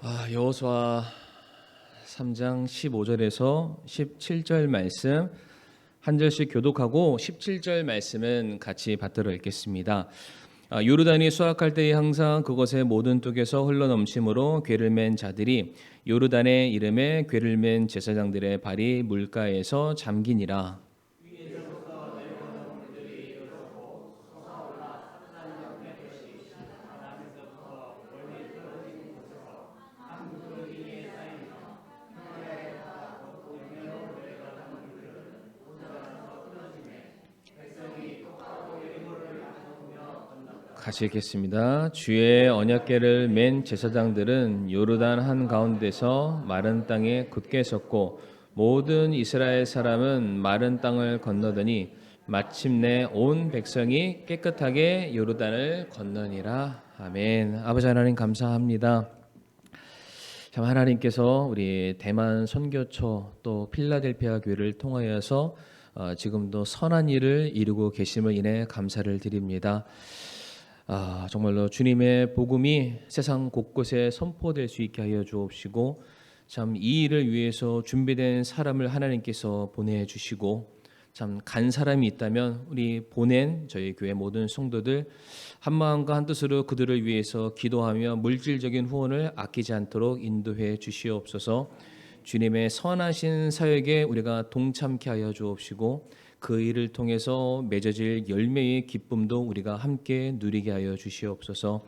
여호수아 3장 15절에서 17절 말씀 한 절씩 교독하고 17절 말씀은 같이 받들어 읽겠습니다. 요르단이 수확할 때에 항상 그것의 모든 쪽에서 흘러넘침으로 궤를 맨 자들이 요르단의 이름에 궤를 맨 제사장들의 발이 물가에서 잠기니라. 같이 읽겠습니다. 주의 언약궤를 맨 제사장들은 요르단 한 가운데서 마른 땅에 굳게 섰고 모든 이스라엘 사람은 마른 땅을 건너더니 마침내 온 백성이 깨끗하게 요르단을 건너니라. 아멘. 아버지 하나님 감사합니다. 참 하나님께서 우리 대만 선교처 또 필라델피아 교회를 통하여서 지금도 선한 일을 이루고 계심을 인해 감사를 드립니다. 정말로 주님의 복음이 세상 곳곳에 선포될 수 있게 하여 주옵시고 참 이 일을 위해서 준비된 사람을 하나님께서 보내주시고 참 간 사람이 있다면 우리 보낸 저희 교회 모든 성도들 한마음과 한뜻으로 그들을 위해서 기도하며 물질적인 후원을 아끼지 않도록 인도해 주시옵소서. 주님의 선하신 사역에 우리가 동참케 하여 주옵시고 그 일을 통해서 맺어질 열매의 기쁨도 우리가 함께 누리게 하여 주시옵소서.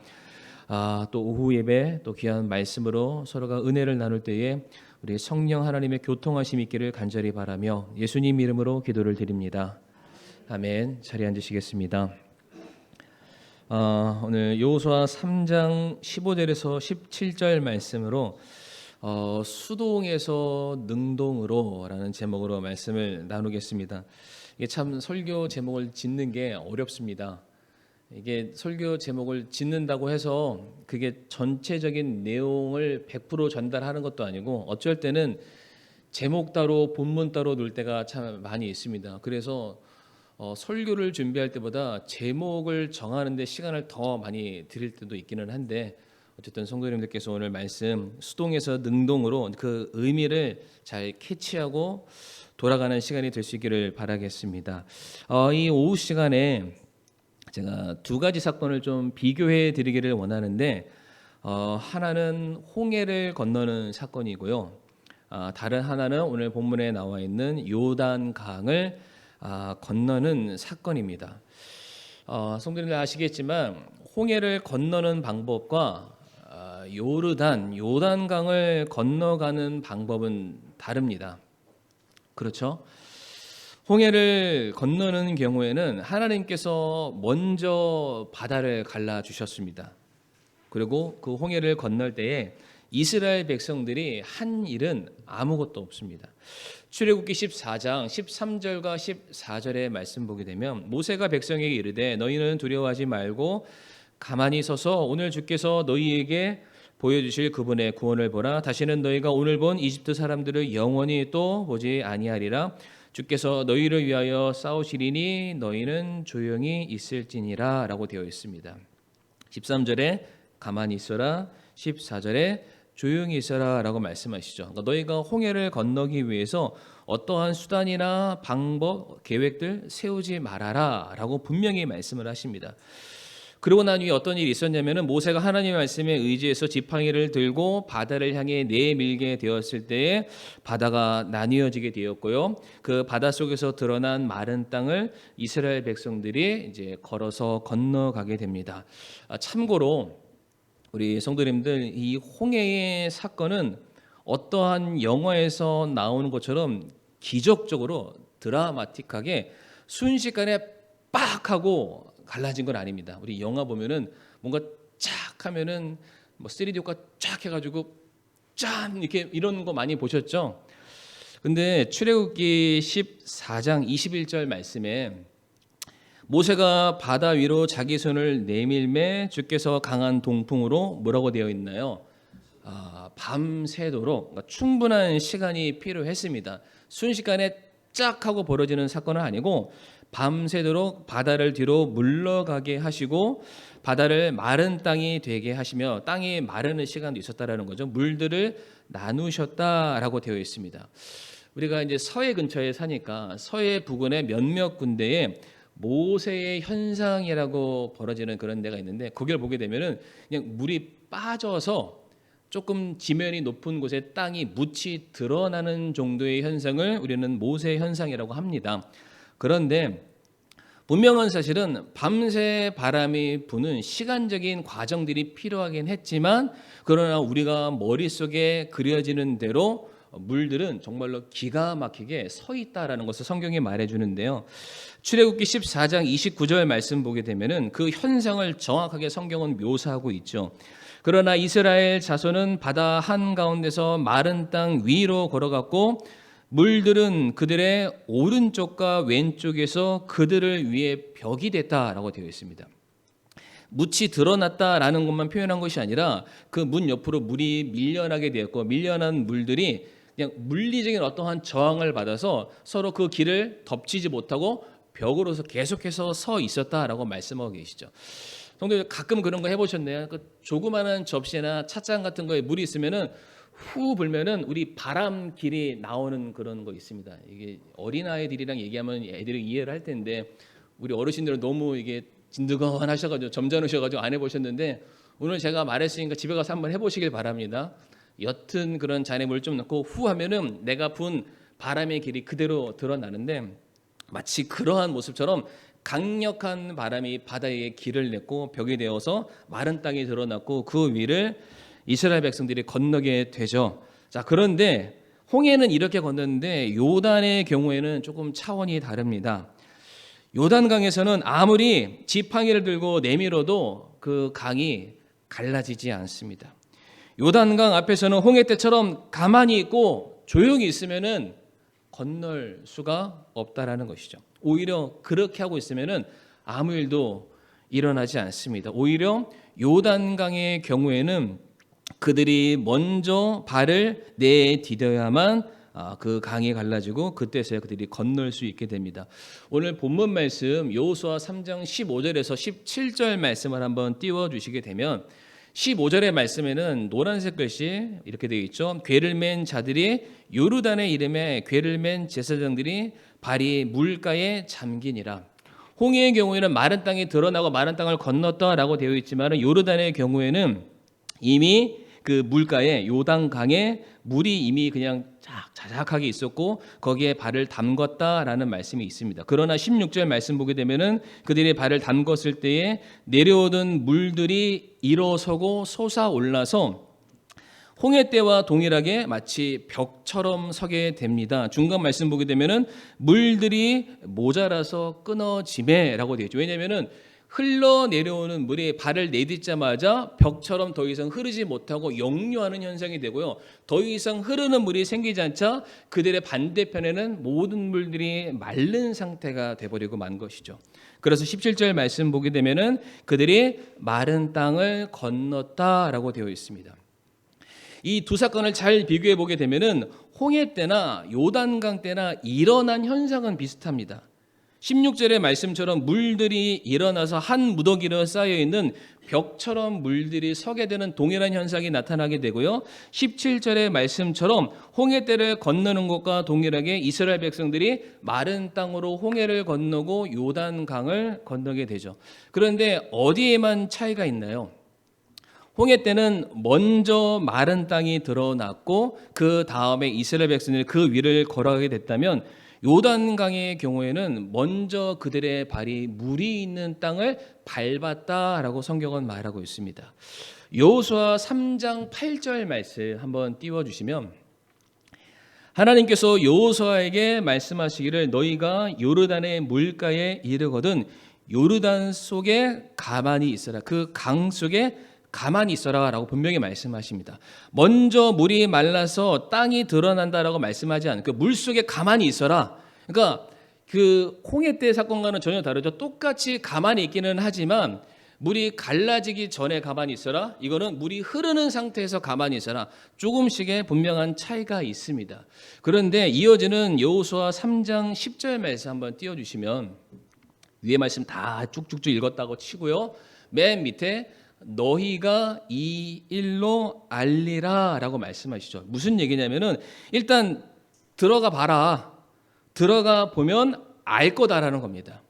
또 오후 예배 또 귀한 말씀으로 서로가 은혜를 나눌 때에 우리 성령 하나님의 교통하심이 있기를 간절히 바라며 예수님 이름으로 기도를 드립니다. 아멘. 자리에 앉으시겠습니다. 오늘 여호수아 3장 15절에서 17절 말씀으로 수동에서 능동으로라는 제목으로 말씀을 나누겠습니다. 이게 참 설교 제목을 짓는 게 어렵습니다. 이게 설교 제목을 짓는다고 해서 그게 전체적인 내용을 100% 전달하는 것도 아니고 어쩔 때는 제목 따로 본문 따로 놓을 때가 참 많이 있습니다. 그래서 설교를 준비할 때보다 제목을 정하는 데 시간을 더 많이 드릴 때도 있기는 한데 어쨌든 성도님들께서 오늘 말씀 수동에서 능동으로 그 의미를 잘 캐치하고 돌아가는 시간이 될 수 있기를 바라겠습니다. 이 오후 시간에 제가 두 가지 사건을 좀 비교해 드리기를 원하는데 하나는 홍해를 건너는 사건이고요. 다른 하나는 오늘 본문에 나와 있는 요단강을 건너는 사건입니다. 성도님들 아시겠지만 홍해를 건너는 방법과 요단강을 건너가는 방법은 다릅니다. 그렇죠? 홍해를 건너는 경우에는 하나님께서 먼저 바다를 갈라 주셨습니다. 그리고 그 홍해를 건널 때에 이스라엘 백성들이 한 일은 아무것도 없습니다. 출애굽기 14장 13절과 14절의 말씀 보게 되면 모세가 백성에게 이르되 너희는 두려워하지 말고 가만히 서서 오늘 주께서 너희에게 보여주실 그분의 구원을 보라. 다시는 너희가 오늘 본 이집트 사람들을 영원히 또 보지 아니하리라. 주께서 너희를 위하여 싸우시리니 너희는 조용히 있을지니라 라고 되어 있습니다. 13절에 가만히 있어라, 14절에 조용히 있어라 라고 말씀하시죠. 그러니까 너희가 홍해를 건너기 위해서 어떠한 수단이나 방법, 계획들 세우지 말아라 라고 분명히 말씀을 하십니다. 그러고 난 뒤에 어떤 일이 있었냐면은 모세가 하나님의 말씀에 의지해서 지팡이를 들고 바다를 향해 내밀게 되었을 때에 바다가 나뉘어지게 되었고요. 그 바다 속에서 드러난 마른 땅을 이스라엘 백성들이 이제 걸어서 건너가게 됩니다. 참고로 우리 성도님들 이 홍해의 사건은 어떠한 영화에서 나오는 것처럼 기적적으로 드라마틱하게 순식간에 빡 하고 갈라진 건 아닙니다. 우리 영화 보면은 뭔가 쫙 하면은 뭐 3D 효과 쫙 해가지고 짠 이렇게 이런 거 많이 보셨죠? 근데 출애굽기 14장 21절 말씀에 모세가 바다 위로 자기 손을 내밀매 주께서 강한 동풍으로 뭐라고 되어 있나요? 밤새도록 그러니까 충분한 시간이 필요했습니다. 순식간에 쫙 하고 벌어지는 사건은 아니고 밤새도록 바다를 뒤로 물러가게 하시고 바다를 마른 땅이 되게 하시며 땅이 마르는 시간도 있었다라는 거죠. 물들을 나누셨다라고 되어 있습니다. 우리가 이제 서해 근처에 사니까 서해 부근의 몇몇 군데에 모세의 현상이라고 벌어지는 그런 데가 있는데 거기를 보게 되면은 그냥 물이 빠져서 조금 지면이 높은 곳에 땅이 묻이 드러나는 정도의 현상을 우리는 모세 현상이라고 합니다. 그런데 분명한 사실은 밤새 바람이 부는 시간적인 과정들이 필요하긴 했지만 그러나 우리가 머릿속에 그려지는 대로 물들은 정말로 기가 막히게 서 있다라는 것을 성경이 말해주는데요. 출애굽기 14장 29절 말씀 보게 되면은 그 현상을 정확하게 성경은 묘사하고 있죠. 그러나 이스라엘 자손은 바다 한가운데서 마른 땅 위로 걸어갔고 물들은 그들의 오른쪽과 왼쪽에서 그들을 위해 벽이 됐다라고 되어 있습니다. 묻이 드러났다라는 것만 표현한 것이 아니라 그 문 옆으로 물이 밀려나게 되었고 밀려난 물들이 그냥 물리적인 어떠한 저항을 받아서 서로 그 길을 덮치지 못하고 벽으로서 계속해서 서 있었다라고 말씀하고 계시죠. 성도님 가끔 그런 거 해보셨나요? 그 조그마한 접시나 찻잔 같은 거에 물이 있으면은 후 불면은 우리 바람길이 나오는 그런 거 있습니다. 이게 어린아이들이랑 얘기하면 애들이 이해를 할 텐데 우리 어르신들은 너무 이게 진드거하셔가지고 점잖으셔가지고 안 해보셨는데 오늘 제가 말했으니까 집에 가서 한번 해보시길 바랍니다. 옅은 그런 잔에 물 좀 넣고 후 하면은 내가 분 바람의 길이 그대로 드러나는데 마치 그러한 모습처럼 강력한 바람이 바다에 길을 냈고 벽이 되어서 마른 땅이 드러났고 그 위를 이스라엘 백성들이 건너게 되죠. 자, 그런데 홍해는 이렇게 건넜는데 요단의 경우에는 조금 차원이 다릅니다. 요단강에서는 아무리 지팡이를 들고 내밀어도 그 강이 갈라지지 않습니다. 요단강 앞에서는 홍해 때처럼 가만히 있고 조용히 있으면은 건널 수가 없다라는 것이죠. 오히려 그렇게 하고 있으면은 아무 일도 일어나지 않습니다. 오히려 요단강의 경우에는 그들이 먼저 발을 내디뎌야만 그 강이 갈라지고 그때서야 그들이 건널 수 있게 됩니다. 오늘 본문 말씀 여호수아 3장 15절에서 17절 말씀을 한번 띄워주시게 되면 15절의 말씀에는 노란색 글씨 이렇게 되어 있죠. 궤를 맨 자들이 요르단의 이름에 궤를 맨 제사장들이 발이 물가에 잠기니라. 홍해의 경우에는 마른 땅이 드러나고 마른 땅을 건넜다라고 되어 있지만 요르단의 경우에는 이미 그 물가에 요단강에 물이 이미 그냥 자작하게 있었고 거기에 발을 담궜다라는 말씀이 있습니다. 그러나 16절 말씀 보게 되면은 그들이 발을 담궜을 때에 내려오던 물들이 일어서고 솟아올라서 홍해 때와 동일하게 마치 벽처럼 서게 됩니다. 중간 말씀 보게 되면은 물들이 모자라서 끊어지매라고 되어 있죠. 왜냐하면은 흘러내려오는 물이 발을 내딛자마자 벽처럼 더 이상 흐르지 못하고 역류하는 현상이 되고요. 더 이상 흐르는 물이 생기지 않자 그들의 반대편에는 모든 물들이 마른 상태가 돼버리고 만 것이죠. 그래서 17절 말씀 보게 되면은 그들이 마른 땅을 건넜다라고 되어 있습니다. 이 두 사건을 잘 비교해 보게 되면은 홍해 때나 요단강 때나 일어난 현상은 비슷합니다. 16절의 말씀처럼 물들이 일어나서 한 무더기로 쌓여있는 벽처럼 물들이 서게 되는 동일한 현상이 나타나게 되고요. 17절의 말씀처럼 홍해대를 건너는 것과 동일하게 이스라엘 백성들이 마른 땅으로 홍해를 건너고 요단강을 건너게 되죠. 그런데 어디에만 차이가 있나요? 홍해 때는 먼저 마른 땅이 드러났고 그 다음에 이스라엘 백성들이 그 위를 걸어가게 됐다면 요단강의 경우에는 먼저 그들의 발이 물이 있는 땅을 밟았다라고 성경은 말하고 있습니다. 여호수아 3장 8절 말씀 한번 띄워주시면 하나님께서 여호수아에게 말씀하시기를 너희가 요르단의 물가에 이르거든 요르단 속에 가만히 있어라. 그 강 속에 가만히 있어라 라고 분명히 말씀하십니다. 먼저 물이 말라서 땅이 드러난다라고 말씀하지 않고 물 속에 가만히 있어라. 그러니까 그 홍해 때 사건과는 전혀 다르죠. 똑같이 가만히 있기는 하지만 물이 갈라지기 전에 가만히 있어라. 이거는 물이 흐르는 상태에서 가만히 있어라. 조금씩의 분명한 차이가 있습니다. 그런데 이어지는 여호수아 3장 10절 말씀 한번 띄워주시면 위에 말씀 다 쭉쭉쭉 읽었다고 치고요. 맨 밑에 너희가 이 일로 알리라 라고 말씀하시죠. 무슨 얘기냐면은 일단 들어가 봐라. 들어가 보면 알 거다라는 겁니다.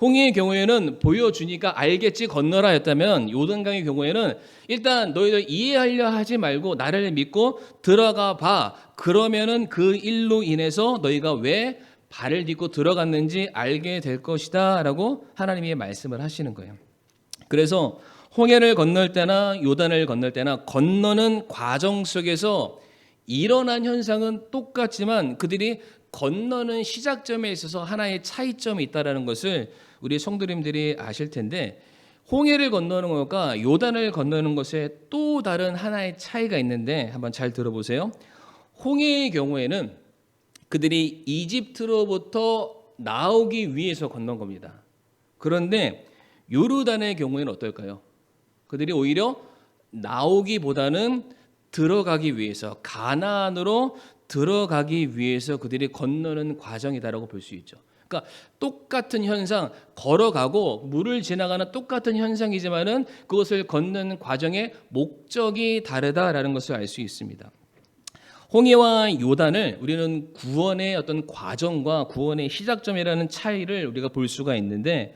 홍해의 경우에는 보여주니까 알겠지 건너라 였다면 요단강의 경우에는 일단 너희들 이해하려 하지 말고 나를 믿고 들어가 봐. 그러면은 그 일로 인해서 너희가 왜 발을 딛고 들어갔는지 알게 될 것이다 라고 하나님이 말씀을 하시는 거예요. 그래서 홍해를 건널 때나 요단을 건널 때나 건너는 과정 속에서 일어난 현상은 똑같지만 그들이 건너는 시작점에 있어서 하나의 차이점이 있다는 것을 우리 성도님들이 아실 텐데, 홍해를 건너는 것과 요단을 건너는 것에 또 다른 하나의 차이가 있는데 한번 잘 들어보세요. 홍해의 경우에는 그들이 이집트로부터 나오기 위해서 건넌 겁니다. 그런데 요르단의 경우에는 어떨까요? 그들이 오히려 나오기보다는 들어가기 위해서, 가나안으로 들어가기 위해서 그들이 건너는 과정이다라고 볼 수 있죠. 그러니까 똑같은 현상, 걸어가고 물을 지나가는 똑같은 현상이지만은 그것을 걷는 과정의 목적이 다르다라는 것을 알 수 있습니다. 홍해와 요단을 우리는 구원의 어떤 과정과 구원의 시작점이라는 차이를 우리가 볼 수가 있는데,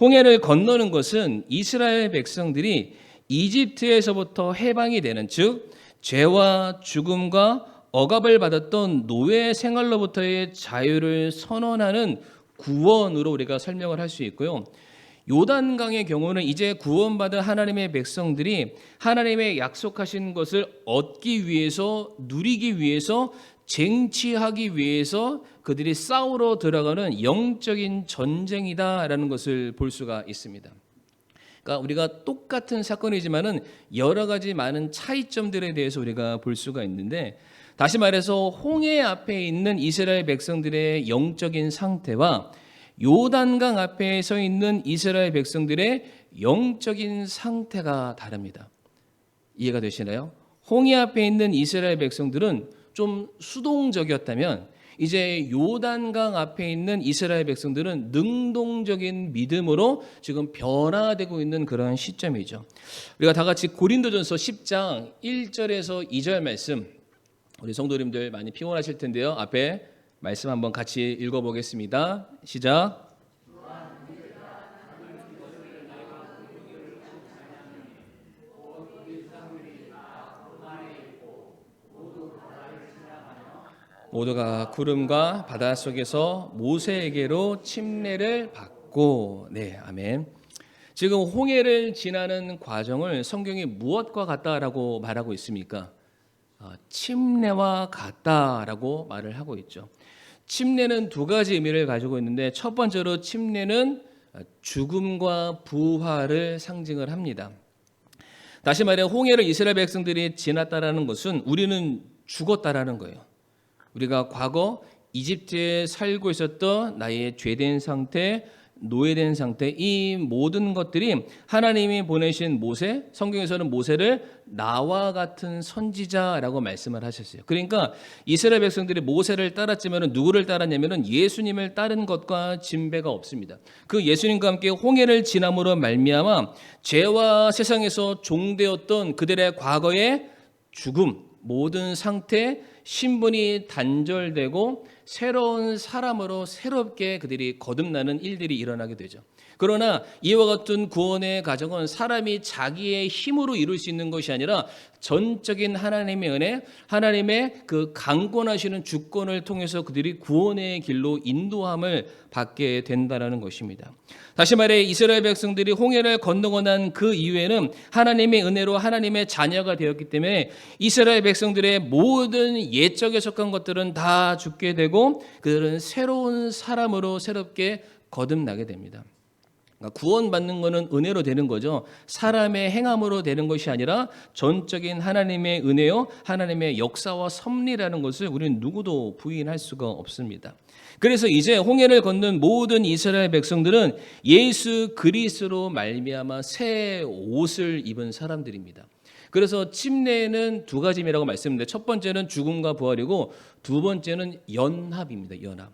홍해를 건너는 것은 이스라엘 백성들이 이집트에서부터 해방이 되는, 즉 죄와 죽음과 억압을 받았던 노예 생활로부터의 자유를 선언하는 구원으로 우리가 설명을 할 수 있고요. 요단강의 경우는 이제 구원받은 하나님의 백성들이 하나님의 약속하신 것을 얻기 위해서, 누리기 위해서, 쟁취하기 위해서 그들이 싸우러 들어가는 영적인 전쟁이다라는 것을 볼 수가 있습니다. 그러니까 우리가 똑같은 사건이지만은 여러 가지 많은 차이점들에 대해서 우리가 볼 수가 있는데, 다시 말해서 홍해 앞에 있는 이스라엘 백성들의 영적인 상태와 요단강 앞에 서 있는 이스라엘 백성들의 영적인 상태가 다릅니다. 이해가 되시나요? 홍해 앞에 있는 이스라엘 백성들은 좀 수동적이었다면 이제 요단강 앞에 있는 이스라엘 백성들은 능동적인 믿음으로 지금 변화되고 있는 그런 시점이죠. 우리가 다 같이 고린도전서 10장 1절에서 2절 말씀, 우리 성도님들 많이 피곤하실 텐데요. 앞에 말씀 한번 같이 읽어보겠습니다. 시작. 모두가 구름과 바다 속에서 모세에게로 침례를 받고, 네, 아멘. 지금 홍해를 지나는 과정을 성경이 무엇과 같다라고 말하고 있습니까? 침례와 같다라고 말을 하고 있죠. 침례는 두 가지 의미를 가지고 있는데, 첫 번째로 침례는 죽음과 부활을 상징을 합니다. 다시 말해 홍해를 이스라엘 백성들이 지났다라는 것은 우리는 죽었다라는 거예요. 우리가 과거 이집트에 살고 있었던 나의 죄된 상태, 노예된 상태, 이 모든 것들이 하나님이 보내신 모세, 성경에서는 모세를 나와 같은 선지자라고 말씀을 하셨어요. 그러니까 이스라엘 백성들이 모세를 따랐지만 누구를 따랐냐면 예수님을 따른 것과 진배가 없습니다. 그 예수님과 함께 홍해를 지남으로 말미암아 죄와 세상에서 종되었던 그들의 과거의 죽음, 모든 상태, 신분이 단절되고 새로운 사람으로 새롭게 그들이 거듭나는 일들이 일어나게 되죠. 그러나 이와 같은 구원의 과정은 사람이 자기의 힘으로 이룰 수 있는 것이 아니라 전적인 하나님의 은혜, 하나님의 그 강권하시는 주권을 통해서 그들이 구원의 길로 인도함을 받게 된다는 것입니다. 다시 말해 이스라엘 백성들이 홍해를 건너고 난 그 이후에는 하나님의 은혜로 하나님의 자녀가 되었기 때문에 이스라엘 백성들의 모든 옛적에 속한 것들은 다 죽게 되고 그들은 새로운 사람으로 새롭게 거듭나게 됩니다. 그러니까 구원받는 것은 은혜로 되는 거죠. 사람의 행함으로 되는 것이 아니라 전적인 하나님의 은혜요, 하나님의 역사와 섭리라는 것을 우리는 누구도 부인할 수가 없습니다. 그래서 이제 홍해를 건넌 모든 이스라엘 백성들은 예수 그리스도로 말미암아 새 옷을 입은 사람들입니다. 그래서 침례는 두 가지라고 말씀드렸는데, 첫 번째는 죽음과 부활이고 두 번째는 연합입니다. 연합.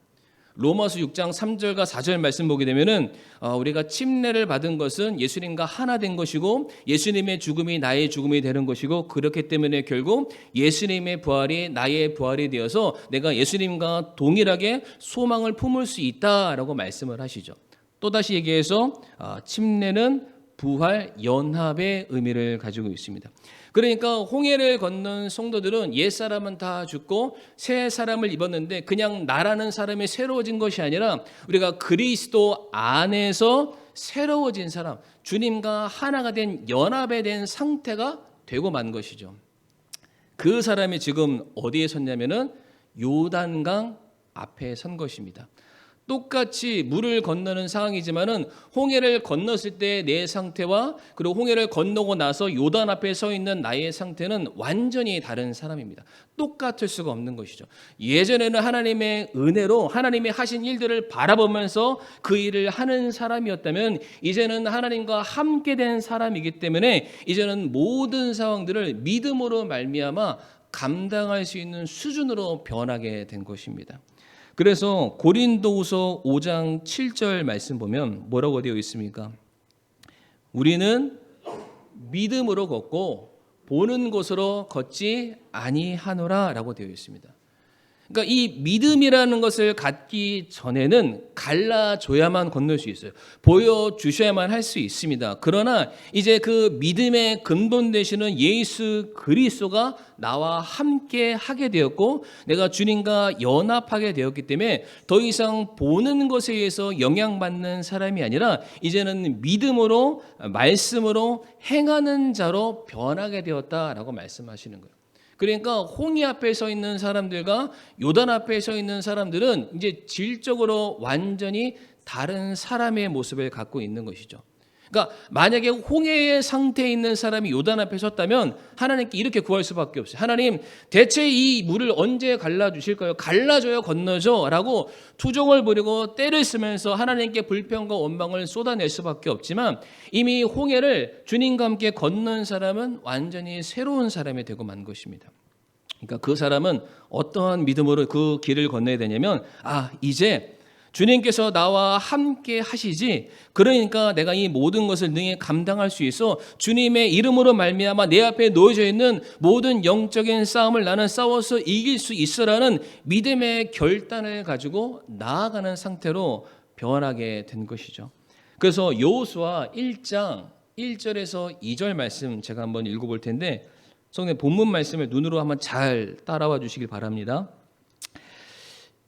로마서 6장 3절과 4절 말씀 보게 되면은 우리가 침례를 받은 것은 예수님과 하나 된 것이고 예수님의 죽음이 나의 죽음이 되는 것이고 그렇기 때문에 결국 예수님의 부활이 나의 부활이 되어서 내가 예수님과 동일하게 소망을 품을 수 있다라고 말씀을 하시죠. 또다시 얘기해서 침례는 부활 연합의 의미를 가지고 있습니다. 그러니까 홍해를 건넌 성도들은 옛사람은 다 죽고 새 사람을 입었는데 그냥 나라는 사람이 새로워진 것이 아니라 우리가 그리스도 안에서 새로워진 사람, 주님과 하나가 된 연합에 된 상태가 되고 만 것이죠. 그 사람이 지금 어디에 섰냐면은 요단강 앞에 선 것입니다. 똑같이 물을 건너는 상황이지만은 홍해를 건넜을 때 내 상태와 그리고 홍해를 건너고 나서 요단 앞에 서 있는 나의 상태는 완전히 다른 사람입니다. 똑같을 수가 없는 것이죠. 예전에는 하나님의 은혜로 하나님이 하신 일들을 바라보면서 그 일을 하는 사람이었다면 이제는 하나님과 함께 된 사람이기 때문에 이제는 모든 상황들을 믿음으로 말미암아 감당할 수 있는 수준으로 변하게 된 것입니다. 그래서 고린도후서 5장 7절 말씀 보면 뭐라고 되어 있습니까? 우리는 믿음으로 걷고 보는 곳으로 걷지 아니하노라라고 되어 있습니다. 그러니까 이 믿음이라는 것을 갖기 전에는 갈라줘야만 건널 수 있어요. 보여주셔야만 할 수 있습니다. 그러나 이제 그 믿음의 근본 되시는 예수 그리스도가 나와 함께 하게 되었고 내가 주님과 연합하게 되었기 때문에 더 이상 보는 것에 의해서 영향받는 사람이 아니라 이제는 믿음으로 말씀으로 행하는 자로 변하게 되었다라고 말씀하시는 거예요. 그러니까 홍해 앞에 서 있는 사람들과 요단 앞에 서 있는 사람들은 이제 질적으로 완전히 다른 사람의 모습을 갖고 있는 것이죠. 그러니까 만약에 홍해의 상태에 있는 사람이 요단 앞에 섰다면 하나님께 이렇게 구할 수밖에 없어요. 하나님, 대체 이 물을 언제 갈라주실까요? 갈라줘요, 건너줘 라고 투정을 부리고 때를 쓰면서 하나님께 불평과 원망을 쏟아낼 수밖에 없지만 이미 홍해를 주님과 함께 건넌 사람은 완전히 새로운 사람이 되고 만 것입니다. 그러니까 그 사람은 어떠한 믿음으로 그 길을 건너야 되냐면 이제 주님께서 나와 함께 하시지 그러니까 내가 이 모든 것을 능히 감당할 수 있어 주님의 이름으로 말미암아 내 앞에 놓여져 있는 모든 영적인 싸움을 나는 싸워서 이길 수 있어라는 믿음의 결단을 가지고 나아가는 상태로 변하게 된 것이죠. 그래서 여호수아 1장 1절에서 2절 말씀 제가 한번 읽어볼 텐데 성경 본문 말씀을 눈으로 한번 잘 따라와 주시길 바랍니다.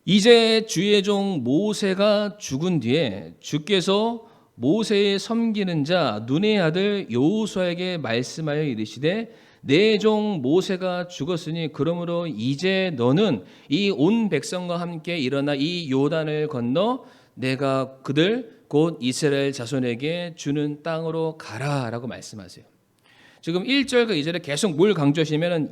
이제 주의 종 모세가 죽은 뒤에 주께서 모세의 섬기는 자 눈의 아들 여호수아에게 말씀하여 이르시되 내 종 모세가 죽었으니 그러므로 이제 너는 이 온 백성과 함께 일어나 이 요단을 건너 내가 그들 곧 이스라엘 자손에게 주는 땅으로 가라라고 말씀하세요. 지금 1절과 2절에 계속 뭘 강조하시면은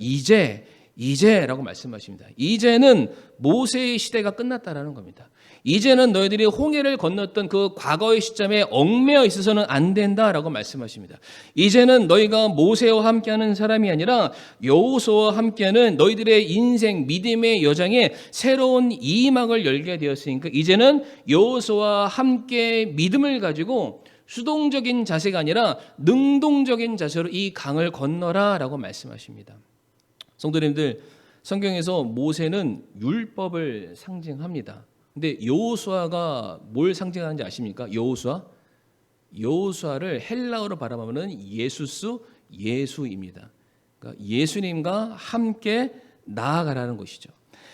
이제라고 말씀하십니다. 이제는 모세의 시대가 끝났다라는 겁니다. 이제는 너희들이 홍해를 건넜던 그 과거의 시점에 얽매여 있어서는 안 된다라고 말씀하십니다. 이제는 너희가 모세와 함께하는 사람이 아니라 여호수아와 함께하는 너희들의 인생 믿음의 여정에 새로운 이막을 열게 되었으니까 이제는 여호수아와 함께 믿음을 가지고 수동적인 자세가 아니라 능동적인 자세로 이 강을 건너라라고 말씀하십니다. 성도님들, 성경에서 모세는 율법을 상징합니다. 근데 여호수아가 뭘 상징하는지 아십니까? 여호수아를 헬라어로 바라보면 예수입니다. 그러니까 예수님과 함께 나아가라는 것이죠.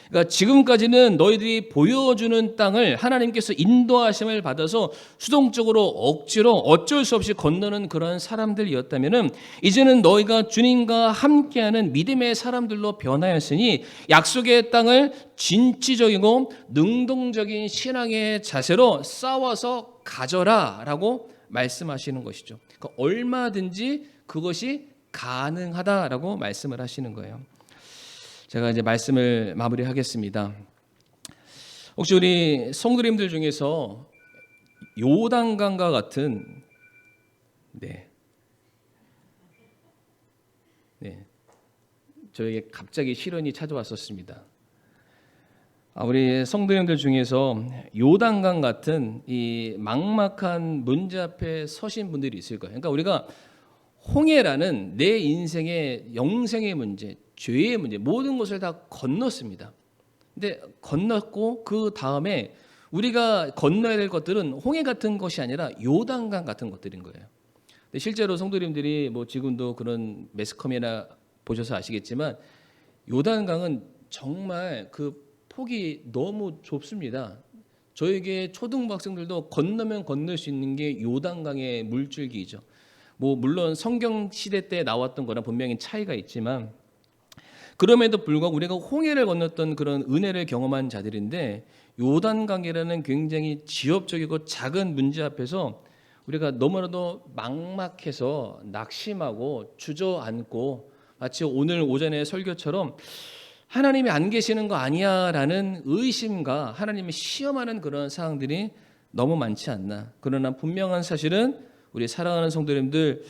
그러니까 지금까지는 너희들이 보여주는 땅을 하나님께서 인도하심을 받아서 수동적으로 억지로 어쩔 수 없이 건너는 그런 사람들이었다면은 이제는 너희가 주님과 함께하는 믿음의 사람들로 변하였으니 약속의 땅을 진취적이고 능동적인 신앙의 자세로 싸워서 가져라라고 말씀하시는 것이죠. 그러니까 얼마든지 그것이 가능하다라고 말씀을 하시는 거예요. 제가 이제 말씀을 마무리하겠습니다. 혹시 우리 성도님들 중에서 요단강과 같은 저에게 갑자기 시련이 찾아왔었습니다. 우리 성도님들 중에서 요단강 같은 이 막막한 문제 앞에 서신 분들이 있을 거예요. 그러니까 우리가 홍해라는 내 인생의 영생의 문제, 죄의 문제, 모든 것을 다 건넜습니다. 근데 건넜고 그 다음에 우리가 건너야 될 것들은 홍해 같은 것이 아니라 요단강 같은 것들인 거예요. 근데 실제로 성도님들이 뭐 지금도 그런 매스컴이나 보셔서 아시겠지만 요단강은 정말 그 폭이 너무 좁습니다. 저에게 초등부 학생들도 건너면 건널 수 있는 게 요단강의 물줄기이죠. 뭐 물론 성경 시대 때 나왔던 거랑 분명히 차이가 있지만 그럼에도 불구하고 우리가 홍해를 건넜던 그런 은혜를 경험한 자들인데 요단강이라는 굉장히 지엽적이고 작은 문제 앞에서 우리가 너무나도 막막해서 낙심하고 주저앉고 마치 오늘 오전에 설교처럼 하나님이 안 계시는 거 아니야라는 의심과 하나님이 시험하는 그런 상황들이 너무 많지 않나. 그러나 분명한 사실은 우리 사랑하는 성도님들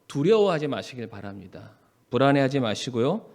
두려워하지 마시길 바랍니다. 불안해하지 마시고요.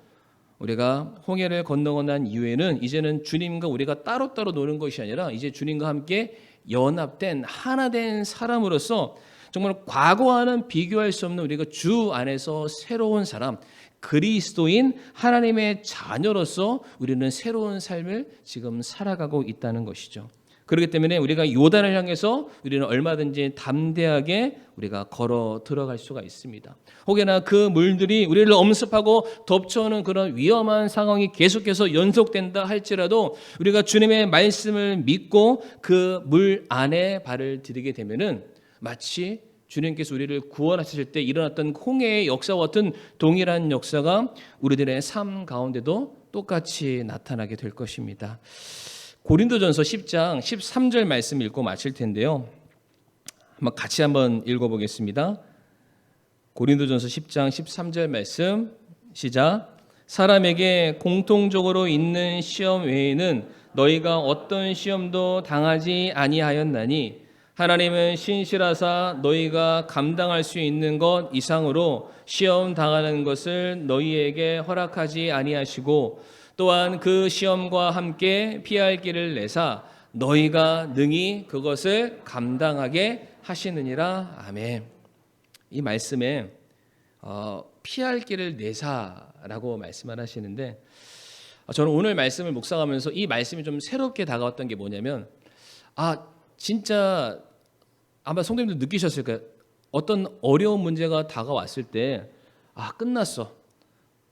우리가 홍해를 건너고 난 이후에는 이제는 주님과 우리가 따로따로 노는 것이 아니라 이제 주님과 함께 연합된 하나된 사람으로서 정말 과거와는 비교할 수 없는 우리가 주 안에서 새로운 사람, 그리스도인 하나님의 자녀로서 우리는 새로운 삶을 지금 살아가고 있다는 것이죠. 그렇기 때문에 우리가 요단을 향해서 우리는 얼마든지 담대하게 우리가 걸어 들어갈 수가 있습니다. 혹여나 그 물들이 우리를 엄습하고 덮쳐오는 그런 위험한 상황이 계속해서 연속된다 할지라도 우리가 주님의 말씀을 믿고 그 물 안에 발을 디디게 되면은 마치 주님께서 우리를 구원하실 때 일어났던 홍해의 역사와 같은 동일한 역사가 우리들의 삶 가운데도 똑같이 나타나게 될 것입니다. 고린도전서 10장 13절 말씀 읽고 마칠 텐데요. 같이 한번 읽어보겠습니다. 고린도전서 10장 13절 말씀 시작. 사람에게 공통적으로 있는 시험 외에는 너희가 어떤 시험도 당하지 아니하였나니 하나님은 신실하사 너희가 감당할 수 있는 것 이상으로 시험 당하는 것을 너희에게 허락하지 아니하시고 또한 그 시험과 함께 피할 길을 내사 너희가 능히 그것을 감당하게 하시느니라. 아멘. 이 말씀에 피할 길을 내사라고 말씀을 하시는데 저는 오늘 말씀을 묵상하면서 이 말씀이 좀 새롭게 다가왔던 게 뭐냐면 진짜 아마 성도님들 느끼셨을 거예요. 어떤 어려운 문제가 다가왔을 때 끝났어.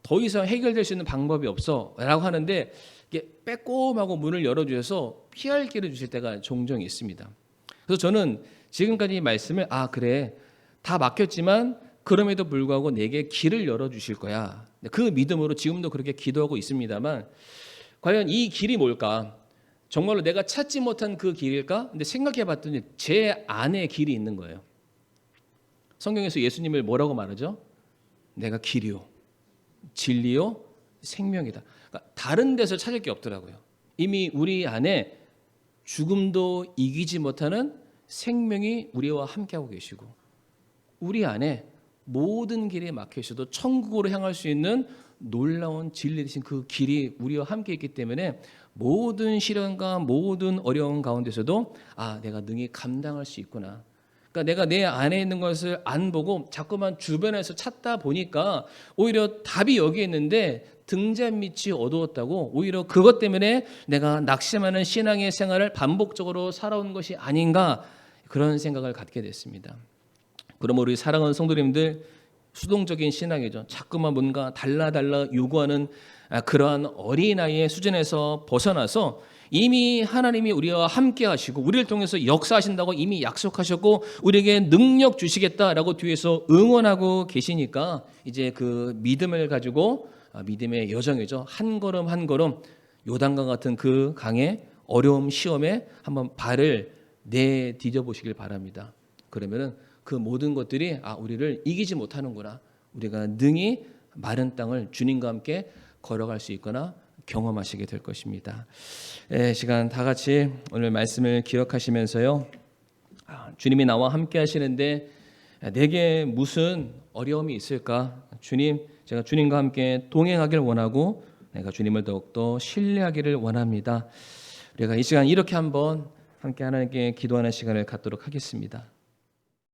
더 이상 해결될 수 있는 방법이 없어 라고 하는데 이게 빼꼼하고 문을 열어주셔서 피할 길을 주실 때가 종종 있습니다. 그래서 저는 지금까지 이 말씀을 그래 다 막혔지만 그럼에도 불구하고 내게 길을 열어주실 거야. 그 믿음으로 지금도 그렇게 기도하고 있습니다만 과연 이 길이 뭘까? 정말로 내가 찾지 못한 그 길일까? 근데 생각해 봤더니 제 안에 길이 있는 거예요. 성경에서 예수님을 뭐라고 말하죠? 내가 길이요, 진리요, 생명이다. 그러니까 다른 데서 찾을 게 없더라고요. 이미 우리 안에 죽음도 이기지 못하는 생명이 우리와 함께하고 계시고 우리 안에 모든 길이 막혀 있어도 천국으로 향할 수 있는 놀라운 진리 되신 그 길이 우리와 함께 있기 때문에 모든 시련과 모든 어려움 가운데서도 내가 능히 감당할 수 있구나. 그러니까 내가 내 안에 있는 것을 안 보고 자꾸만 주변에서 찾다 보니까 오히려 답이 여기 있는데 등잔 밑이 어두웠다고 오히려 그것 때문에 내가 낙심하는 신앙의 생활을 반복적으로 살아온 것이 아닌가 그런 생각을 갖게 됐습니다. 그럼 우리 사랑하는 성도님들 수동적인 신앙이죠. 자꾸만 뭔가 달라 요구하는 그러한 어린아이의 수준에서 벗어나서 이미 하나님이 우리와 함께 하시고 우리를 통해서 역사하신다고 이미 약속하셨고 우리에게 능력 주시겠다라고 뒤에서 응원하고 계시니까 이제 그 믿음을 가지고 믿음의 여정이죠. 한 걸음 한 걸음 요단강 같은 그 강의 어려움 시험에 한번 발을 내디뎌 보시길 바랍니다. 그러면은 그 모든 것들이 우리를 이기지 못하는구나. 우리가 능히 마른 땅을 주님과 함께 걸어갈 수 있거나 경험하시게 될 것입니다. 시간 다 같이 오늘 말씀을 기억하시면서요. 주님이 나와 함께 하시는데 내게 무슨 어려움이 있을까? 주님, 제가 주님과 함께 동행하길 원하고 내가 주님을 더욱더 신뢰하기를 원합니다. 우리가 이 시간 이렇게 한번 함께 하나님께 기도하는 시간을 갖도록 하겠습니다.